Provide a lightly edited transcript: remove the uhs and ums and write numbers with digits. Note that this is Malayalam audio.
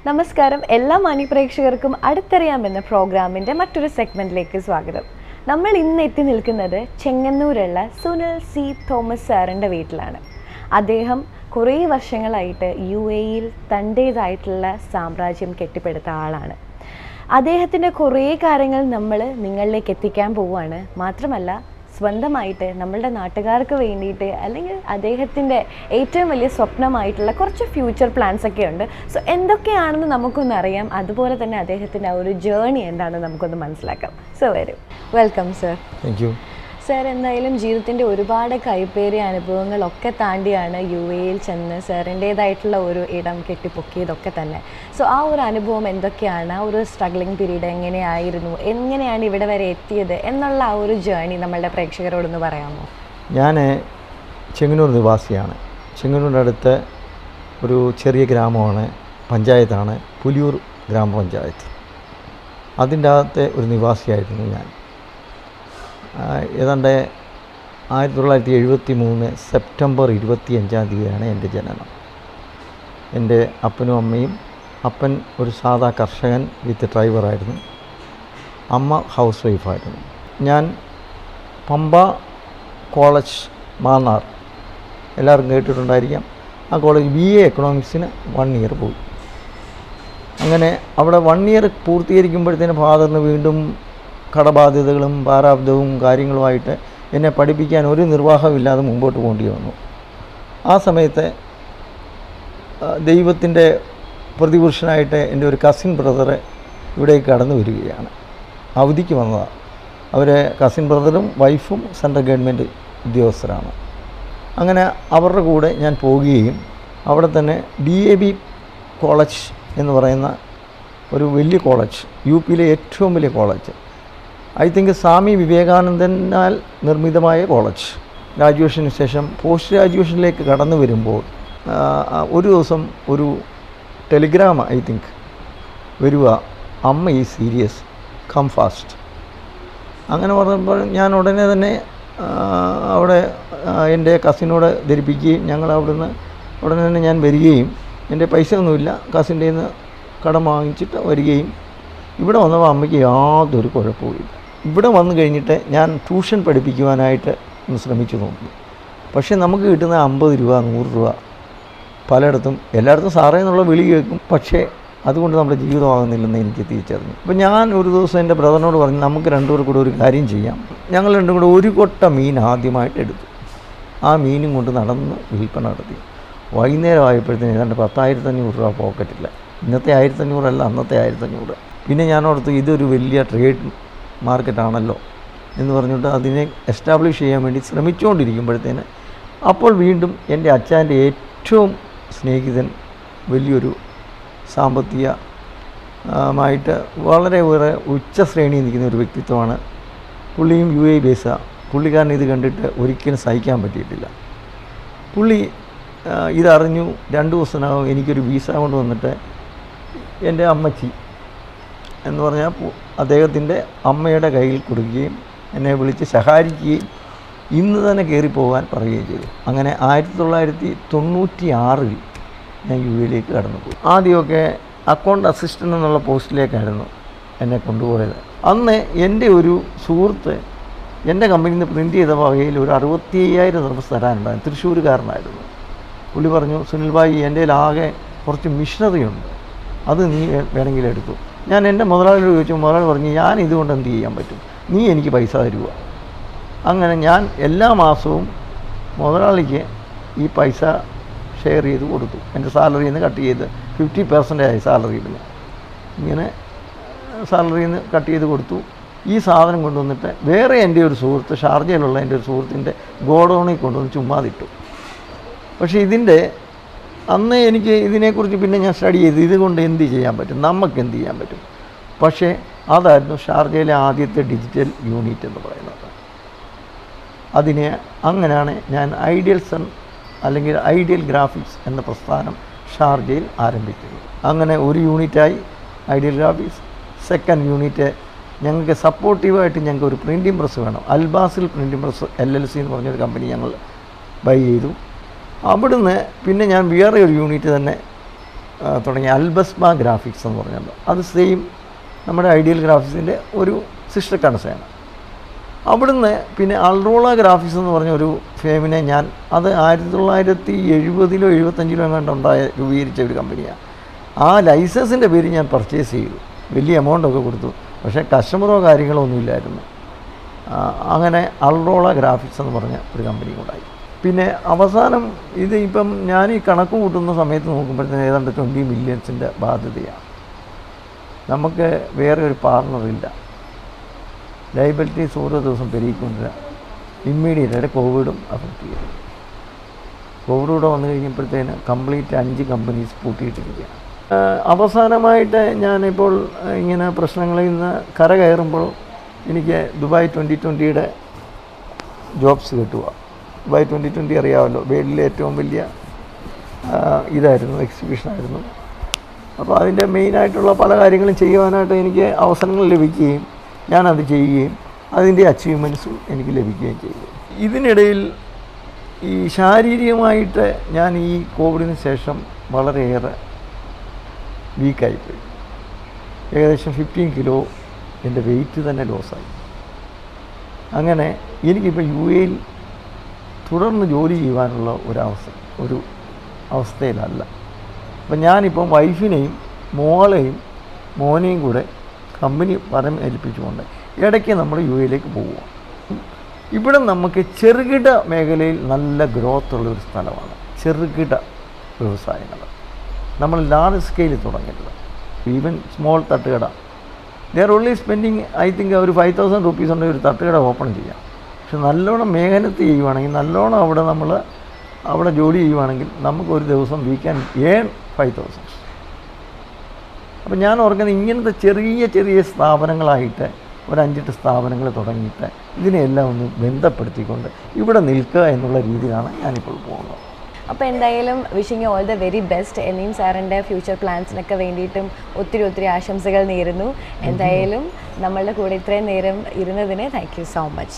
നമസ്കാരം, എല്ലാ മാന്യപ്രേക്ഷകർക്കും അടുത്തറിയാമെന്ന പ്രോഗ്രാമിൻ്റെ മറ്റൊരു സെഗ്മെൻറ്റിലേക്ക് സ്വാഗതം. നമ്മൾ ഇന്ന് എത്തി നിൽക്കുന്നത് ചെങ്ങന്നൂരുള്ള സുനിൽ സി തോമസ് സാറിൻ്റെ വീട്ടിലാണ്. അദ്ദേഹം കുറേ വർഷങ്ങളായിട്ട് UAE തൻ്റേതായിട്ടുള്ള സാമ്രാജ്യം കെട്ടിപ്പടുത്ത ആളാണ്. അദ്ദേഹത്തിൻ്റെ കുറേ കാര്യങ്ങൾ നമ്മൾ നിങ്ങളിലേക്ക് എത്തിക്കാൻ പോവുകയാണ്. മാത്രമല്ല സ്വന്തമായിട്ട് നമ്മളുടെ നാട്ടുകാർക്ക് വേണ്ടിയിട്ട് അല്ലെങ്കിൽ അദ്ദേഹത്തിൻ്റെ ഏറ്റവും വലിയ സ്വപ്നമായിട്ടുള്ള കുറച്ച് ഫ്യൂച്ചർ പ്ലാൻസ് ഒക്കെ ഉണ്ട്. സോ എന്തൊക്കെയാണെന്ന് നമുക്കൊന്ന് അറിയാം. അതുപോലെ തന്നെ അദ്ദേഹത്തിൻ്റെ ആ ഒരു ജേർണി എന്താണെന്ന് നമുക്കൊന്ന് മനസ്സിലാക്കാം. So welcome sir. Thank you sir. എന്തായാലും ജീവിതത്തിൻ്റെ ഒരുപാട് കൈപ്പേറിയ അനുഭവങ്ങളൊക്കെ താണ്ടിയാണ് UAE ചെന്ന് സാറിൻ്റേതായിട്ടുള്ള ഒരു ഇടം കെട്ടിപ്പൊക്കിയതൊക്കെ തന്നെ. സോ ആ ഒരു അനുഭവം എന്തൊക്കെയാണ്, ആ ഒരു സ്ട്രഗ്ലിംഗ് പീരീഡ് എങ്ങനെയായിരുന്നു, എങ്ങനെയാണ് ഇവിടെ വരെ എത്തിയത് എന്നുള്ള ആ ഒരു ജേർണി നമ്മളുടെ പ്രേക്ഷകരോടൊന്ന് പറയാമോ? ഞാൻ ചെങ്ങന്നൂർ നിവാസിയാണ്. ചെങ്ങന്നൂരിൻ്റെ അടുത്ത് ഒരു ചെറിയ ഗ്രാമമാണ്, പഞ്ചായത്താണ് പുലിയൂർ ഗ്രാമപഞ്ചായത്ത്. അതിൻ്റെ അകത്തെ ഒരു നിവാസിയായിരുന്നു ഞാൻ. ഏതാണ്ട് 1973 സെപ്റ്റംബർ 25 എൻ്റെ ജനനം. എൻ്റെ അപ്പനും അമ്മയും, അപ്പൻ ഒരു സാധാ കർഷകൻ വിത്ത് ഡ്രൈവറായിരുന്നു, അമ്മ ഹൗസ് വൈഫായിരുന്നു. ഞാൻ പമ്പ കോളേജ് മാന്നാർ, എല്ലാവർക്കും കേട്ടിട്ടുണ്ടായിരിക്കാം. ആ കോളേജ് BA എക്കണോമിക്സിന് 1 ഇയർ പോയി. അങ്ങനെ അവിടെ 1 ഇയർ പൂർത്തീകരിക്കുമ്പോഴത്തേന് ഫാദറിന് വീണ്ടും കടബാധ്യതകളും പ്രാരാബ്ധവും കാര്യങ്ങളുമായിട്ട് എന്നെ പഠിപ്പിക്കാൻ ഒരു നിർവാഹമില്ലാതെ മുമ്പോട്ട് പോകേണ്ടി വന്നു. ആ സമയത്ത് ദൈവത്തിൻ്റെ പ്രതിപുരുഷനായിട്ട് എൻ്റെ ഒരു കസിൻ ബ്രദറ് ഇവിടേക്ക് കടന്നു വരികയാണ്. അവധിക്ക് വന്നതാണ്. അവർ കസിൻ ബ്രദറും വൈഫും സെൻട്രൽ ഗവൺമെൻറ് ഉദ്യോഗസ്ഥരാണ്. അങ്ങനെ അവരുടെ കൂടെ ഞാൻ പോവുകയും അവിടെ തന്നെ DAB കോളേജ് എന്ന് പറയുന്ന ഒരു വലിയ കോളേജ്, UPയിലെ ഏറ്റവും വലിയ കോളേജ്, ഐ തിങ്ക് സ്വാമി വിവേകാനന്ദനാൽ നിർമ്മിതമായ കോളേജ്. ഗ്രാജുവേഷന് ശേഷം പോസ്റ്റ് ഗ്രാജുവേഷനിലേക്ക് കടന്നു വരുമ്പോൾ ഒരു ദിവസം ഒരു ടെലിഗ്രാം ഐ തിങ്ക് വരിക, അമ്മ ഈ സീരിയസ്, കം ഫാസ്റ്റ്. അങ്ങനെ പറഞ്ഞപ്പോൾ ഞാൻ ഉടനെ തന്നെ അവിടെ എൻ്റെ കസിനോട് ധരിപ്പിക്കുകയും ഞങ്ങൾ അവിടുന്ന് ഉടനെ തന്നെ ഞാൻ വരികയും, എൻ്റെ പൈസ ഒന്നുമില്ല, കസിൻ്റെ നിന്ന് കടം വാങ്ങിച്ചിട്ട് വരികയും ഇവിടെ വന്നപ്പോൾ അമ്മയ്ക്ക് യാതൊരു കുഴപ്പമില്ല. ഇവിടെ വന്നു കഴിഞ്ഞിട്ട് ഞാൻ ട്യൂഷൻ പഠിപ്പിക്കുവാനായിട്ട് ഒന്ന് ശ്രമിച്ചു നോക്കി. പക്ഷേ നമുക്ക് കിട്ടുന്ന 50 രൂപ 100 രൂപ പലയിടത്തും, എല്ലായിടത്തും സാറേ എന്നുള്ള വിളി കേൾക്കും. പക്ഷേ അതുകൊണ്ട് നമ്മുടെ ജീവിതമാകുന്നില്ലെന്ന് എനിക്ക് തിരിച്ചറിഞ്ഞു. അപ്പോൾ ഞാൻ ഒരു ദിവസം എൻ്റെ ബ്രദറിനോട് പറഞ്ഞു, നമുക്ക് രണ്ടുപേർ കൂടെ ഒരു കാര്യം ചെയ്യാം. ഞങ്ങൾ രണ്ടും കൂടെ ഒരു കൊട്ട മീൻ ആദ്യമായിട്ട് എടുത്തു. ആ മീനും കൊണ്ട് നടന്ന് വിൽപ്പന നടത്തി. വൈകുന്നേരം ആയപ്പോഴത്തേന് ഏതാണ്ട് 10,500 രൂപ പോക്കറ്റില്ല. ഇന്നത്തെ 1500 അല്ല, അന്നത്തെ 1500. പിന്നെ ഞാനോർത്ത് ഇതൊരു വലിയ ട്രേഡ് മാർക്കറ്റാണല്ലോ എന്ന് പറഞ്ഞിട്ട് അതിനെ എസ്റ്റാബ്ലിഷ് ചെയ്യാൻ വേണ്ടി ശ്രമിച്ചുകൊണ്ടിരിക്കുമ്പോഴത്തേന് അപ്പോൾ വീണ്ടും എൻ്റെ അച്ഛൻ്റെ ഏറ്റവും സ്നേഹിതൻ, വലിയൊരു സാമ്പത്തികമായിട്ട് വളരെ ഉച്ച ശ്രേണിയിൽ നിൽക്കുന്ന ഒരു വ്യക്തിത്വമാണ്. പുള്ളിയും UAE ബേസാണ്. പുള്ളിക്കാരൻ ഇത് കണ്ടിട്ട് ഒരിക്കലും സഹിക്കാൻ പറ്റിയിട്ടില്ല. പുള്ളി ഇതറിഞ്ഞു. 2 ദിവസത്തിനകം എനിക്കൊരു വീസ കൊണ്ട് വന്നിട്ട് എൻ്റെ അമ്മച്ചി എന്ന് പറഞ്ഞാൽ അദ്ദേഹത്തിൻ്റെ അമ്മയുടെ കയ്യിൽ കൊടുക്കുകയും എന്നെ വിളിച്ച് ശകാരിക്കുകയും ഇന്ന് തന്നെ കയറിപ്പോകാൻ പറയുകയും ചെയ്തു. അങ്ങനെ 1996 ഞാൻ UAEയിലേക്ക് കടന്നുപോയി. ആദ്യമൊക്കെ അക്കൗണ്ട് അസിസ്റ്റൻ്റ് എന്നുള്ള പോസ്റ്റിലേക്കായിരുന്നു എന്നെ കൊണ്ടുപോയത്. അന്ന് എൻ്റെ ഒരു സുഹൃത്ത് എൻ്റെ കമ്പനിയിൽ നിന്ന് പ്രിൻ്റ് ചെയ്ത വകയിൽ ഒരു 65,000 രൂപ തരാനുണ്ടായിരുന്നു. തൃശ്ശൂരുകാരനായിരുന്നു. പുള്ളി പറഞ്ഞു, സുനിൽ ഭായി, എൻ്റെ ആകെ കുറച്ച് മിഷനറി ഉണ്ട്, അത് നീ വേണമെങ്കിൽ എടുത്തു. ഞാൻ എൻ്റെ മുതലാളിയോട് ചോദിച്ചു. മുതലാളി പറഞ്ഞു, ഞാൻ ഇതുകൊണ്ട് എന്ത് ചെയ്യാൻ പറ്റും, നീ എനിക്ക് പൈസ തരുക. അങ്ങനെ ഞാൻ എല്ലാ മാസവും മുതലാളിക്ക് ഈ പൈസ ഷെയർ ചെയ്ത് കൊടുത്തു. എൻ്റെ സാലറിയിൽ നിന്ന് കട്ട് ചെയ്ത് 50% സാലറിയിൽ നിന്ന് ഇങ്ങനെ സാലറിയിൽ നിന്ന് കട്ട് ചെയ്ത് കൊടുത്തു. ഈ സാധനം കൊണ്ടുവന്നിട്ട് വേറെ എൻ്റെ ഒരു സുഹൃത്ത്, ഷാർജയിലുള്ള എൻ്റെ ഒരു സുഹൃത്തിൻ്റെ ഗോഡൗണിൽ കൊണ്ടുവന്ന് ചുമ്മാതിട്ടു. പക്ഷേ അന്ന് എനിക്ക് ഇതിനെക്കുറിച്ച് പിന്നെ ഞാൻ സ്റ്റഡി ചെയ്ത് ഇതുകൊണ്ട് എന്ത് ചെയ്യാൻ പറ്റും, നമുക്ക് എന്ത് ചെയ്യാൻ പറ്റും. പക്ഷേ അതായിരുന്നു ഷാർജയിലെ ആദ്യത്തെ ഡിജിറ്റൽ യൂണിറ്റ് എന്ന് പറയുന്നത്. അങ്ങനെയാണ് ഞാൻ ഐഡിയൽ സൺ അല്ലെങ്കിൽ ഐഡിയൽ ഗ്രാഫിക്സ് എന്ന പ്രസ്ഥാനം ഷാർജയിൽ ആരംഭിക്കുന്നത്. അങ്ങനെ ഒരു യൂണിറ്റായി ഐഡിയൽ ഗ്രാഫിക്സ്. സെക്കൻഡ് യൂണിറ്റ്, ഞങ്ങൾക്ക് സപ്പോർട്ടീവായിട്ട് ഞങ്ങൾക്ക് ഒരു പ്രിൻറ്റിംഗ് പ്രസ് വേണം. അൽബാസിൽ പ്രിൻറ്റിംഗ് പ്രസ് LLC എന്ന് പറഞ്ഞൊരു കമ്പനി ഞങ്ങൾ ബൈ ചെയ്തു. അവിടുന്ന് പിന്നെ ഞാൻ വേറെ ഒരു യൂണിറ്റ് തന്നെ തുടങ്ങിയ അൽബസ്മ ഗ്രാഫിക്സ് എന്ന് പറഞ്ഞത്, അത് സെയിം നമ്മുടെ ഐഡിയൽ ഗ്രാഫിക്സിൻ്റെ ഒരു സിസ്റ്റർ കൺസേണ്. അവിടുന്ന് പിന്നെ അൾറോള ഗ്രാഫിക്സ് എന്ന് പറഞ്ഞ ഒരു ഫേമിനെ ഞാൻ, അത് 1970-ലോ 75-ലോ എങ്ങാണ്ടുണ്ടായ രൂപീകരിച്ച ഒരു കമ്പനിയാണ്. ആ ലൈസൻസിൻ്റെ പേര് ഞാൻ പർച്ചേസ് ചെയ്തു, വലിയ എമൗണ്ടൊക്കെ കൊടുത്തു. പക്ഷേ കസ്റ്റമറോ കാര്യങ്ങളോ ഒന്നുമില്ലായിരുന്നു. അങ്ങനെ അൾറോള ഗ്രാഫിക്സ് എന്ന് പറഞ്ഞ ഒരു കമ്പനി ഉണ്ടായി. പിന്നെ അവസാനം ഇത് ഇപ്പം ഞാൻ ഈ കണക്ക് കൂട്ടുന്ന സമയത്ത് നോക്കുമ്പോഴത്തേന് ഏതാണ്ട് 20 മില്യൺസിൻ്റെ ബാധ്യതയാണ്. നമുക്ക് വേറെ ഒരു പാർട്ണറില്ല. ലയബിലിറ്റീസ് ഓരോ ദിവസം പെരുകിക്കൊണ്ടിരിക്കുക. ഇമ്മീഡിയറ്റായിട്ട് കോവിഡും അഫക്റ്റ് ചെയ്തു. കോവിഡ് കൂടെ വന്നു കഴിഞ്ഞപ്പോഴത്തേന് കംപ്ലീറ്റ് 5 കമ്പനീസ് പൂട്ടിയിട്ടിരിക്കുകയാണ്. അവസാനമായിട്ട് ഞാനിപ്പോൾ ഇങ്ങനെ പ്രശ്നങ്ങളിൽ നിന്ന് കരകയറുമ്പോൾ എനിക്ക് ദുബായ് 2020 ജോബ്സ് കിട്ടുക. ദുബായ് 2020 അറിയാമല്ലോ, വേൾഡിലെ ഏറ്റവും വലിയ ഇതായിരുന്നു, എക്സിബിഷനായിരുന്നു. അപ്പോൾ അതിൻ്റെ മെയിനായിട്ടുള്ള പല കാര്യങ്ങളും ചെയ്യുവാനായിട്ട് എനിക്ക് അവസരങ്ങൾ ലഭിക്കുകയും ഞാനത് ചെയ്യുകയും അതിൻ്റെ അച്ചീവ്മെൻറ്റ്സും എനിക്ക് ലഭിക്കുകയും ചെയ്തു. ഇതിനിടയിൽ ഈ ശാരീരികമായിട്ട് ഞാൻ ഈ കോവിഡിന് ശേഷം വളരെയേറെ വീക്കായിപ്പോയി. ഏകദേശം 15 കിലോ എൻ്റെ വെയിറ്റ് തന്നെ ലോസായി. അങ്ങനെ എനിക്കിപ്പോൾ UAE തുടർന്ന് ജോലി ചെയ്യുവാനുള്ള ഒരു അവസ്ഥയിലല്ല. അപ്പം ഞാനിപ്പം വൈഫിനെയും മോനെയും കൂടെ കമ്പനി ഏൽപ്പിച്ചുകൊണ്ട് ഇടയ്ക്ക് നമ്മൾ UAE പോവുക. ഇവിടെ നമുക്ക് ചെറുകിട മേഖലയിൽ നല്ല ഗ്രോത്ത് ഉള്ളൊരു സ്ഥലമാണ്. ചെറുകിട വ്യവസായങ്ങൾ നമ്മൾ ലാർജ് സ്കെയിലിൽ തുടങ്ങരുത്. ഈവൻ സ്മോൾ തട്ടുകട, they are only spending I think ഒരു 5,000 rupees ഉണ്ടെങ്കിൽ ഒരു തട്ടുകട ഓപ്പൺ ചെയ്യാം. പക്ഷെ നല്ലോണം മേഖലത്ത് ചെയ്യുവാണെങ്കിൽ, നല്ലോണം അവിടെ ജോലി ചെയ്യുവാണെങ്കിൽ നമുക്ക് ഒരു ദിവസം വി ക്യാൻ ഏൺ 5,000. അപ്പം ഞാൻ ഓർക്കുന്നത് ഇങ്ങനത്തെ ചെറിയ സ്ഥാപനങ്ങളായിട്ട് ഒരു 5-8 സ്ഥാപനങ്ങൾ തുടങ്ങിയിട്ട് ഇതിനെല്ലാം ഒന്ന് ബന്ധപ്പെടുത്തിക്കൊണ്ട് ഇവിടെ നിൽക്കുക എന്നുള്ള രീതിയിലാണ് ഞാനിപ്പോൾ പോകുന്നത്. അപ്പോൾ എന്തായാലും wishing all the very best. എന്നെയും സാറിൻ്റെ ഫ്യൂച്ചർ പ്ലാൻസിനൊക്കെ വേണ്ടിയിട്ടും ഒത്തിരി ആശംസകൾ നേരുന്നു. എന്തായാലും നമ്മളുടെ കൂടെ ഇത്രയും നേരം ഇരുന്നതിന് താങ്ക് യു സോ മച്ച്.